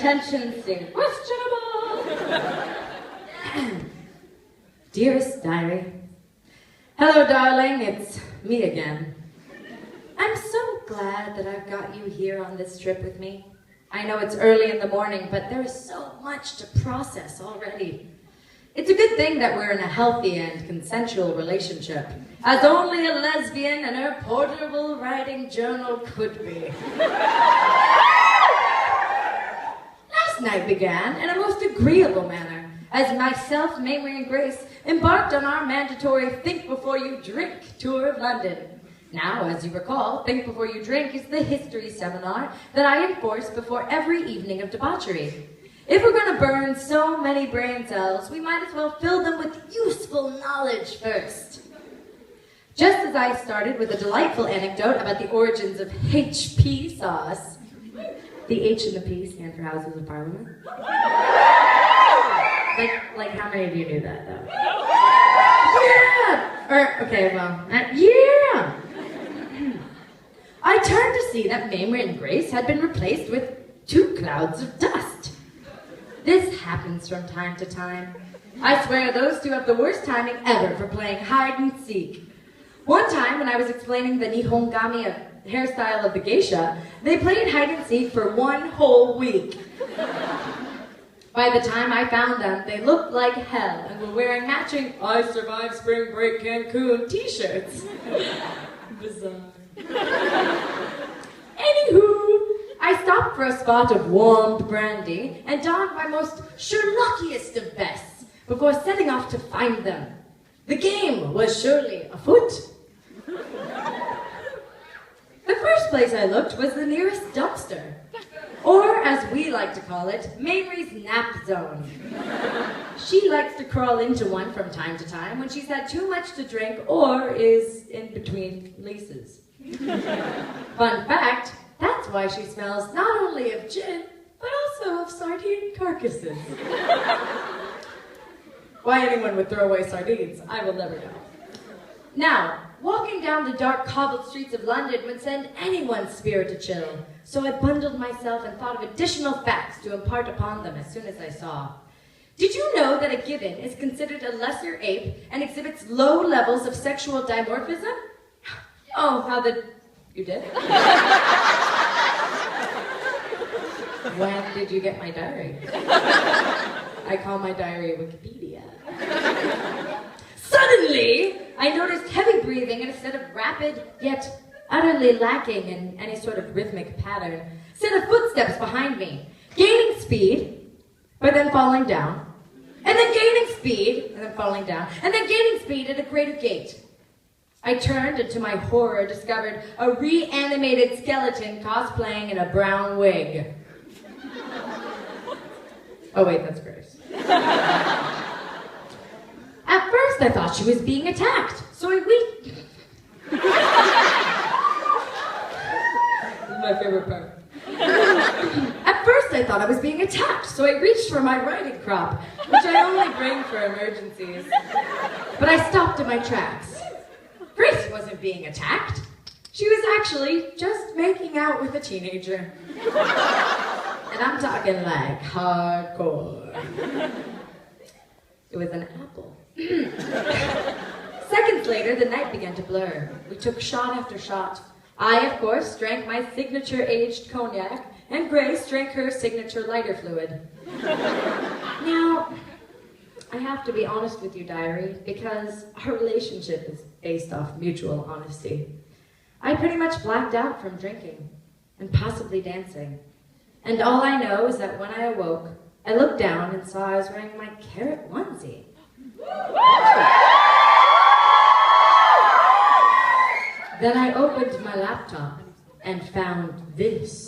intentions seem questionable. Dearest diary, hello darling, it's me again. I'm so glad that I've got you here on this trip with me. I know it's early in the morning, but there is so much to process already. It's a good thing that we're in a healthy and consensual relationship, as only a lesbian and her portable writing journal could be. Last night began in a most agreeable manner, as myself, Mamrie, and Grace embarked on our mandatory Think Before You Drink tour of London. Now, as you recall, Think Before You Drink is the history seminar that I enforce before every evening of debauchery. If we're going to burn so many brain cells, we might as well fill them with useful knowledge first. Just as I started with a delightful anecdote about the origins of HP sauce, the H and the P stand for Houses of Parliament. Like how many of you knew that, though? Yeah! Yeah! I turned to see that Mamrie and Grace had been replaced with 2 clouds of dust. This happens from time to time. I swear those 2 have the worst timing ever for playing hide and seek. One time when I was explaining the Nihongami hairstyle of the geisha, they played hide and seek for 1 whole week. By the time I found them, they looked like hell and were wearing matching I Survived Spring Break Cancun t-shirts. Bizarre. Anywho, I stopped for a spot of warmed brandy and donned my most Sherlockiest of vests before setting off to find them. The game was surely afoot. The first place I looked was the nearest dumpster, or as we like to call it, Mamrie's nap zone. She likes to crawl into one from time to time when she's had too much to drink or is in between leases. Fun fact, that's why she smells not only of gin, but also of sardine carcasses. Why anyone would throw away sardines, I will never know. Now, walking down the dark cobbled streets of London would send anyone's spirit to chill, so I bundled myself and thought of additional facts to impart upon them as soon as I saw. Did you know that a gibbon is considered a lesser ape and exhibits low levels of sexual dimorphism? Oh, you did? When did you get my diary? I call my diary Wikipedia. Suddenly, I noticed heavy breathing and a set of rapid, yet utterly lacking in any sort of rhythmic pattern, set of footsteps behind me, gaining speed, but then falling down, and then gaining speed, and then falling down, and then gaining speed at a greater gait. I turned and to my horror discovered a reanimated skeleton cosplaying in a brown wig. Oh wait, that's Grace. At first I thought she was being attacked, so I This is my favorite part. At first I thought I was being attacked, so I reached for my riding crop, which I only bring for emergencies. But I stopped in my tracks. Grace wasn't being attacked. She was actually just making out with a teenager. And I'm talking like hardcore. It was an apple. Seconds later, the night began to blur. We took shot after shot. I, of course, drank my signature aged cognac, and Grace drank her signature lighter fluid. Now, I have to be honest with you, diary, because our relationship is based off mutual honesty. I pretty much blacked out from drinking, and possibly dancing. And all I know is that when I awoke, I looked down and saw I was wearing my carrot onesie. Then I opened my laptop and found this.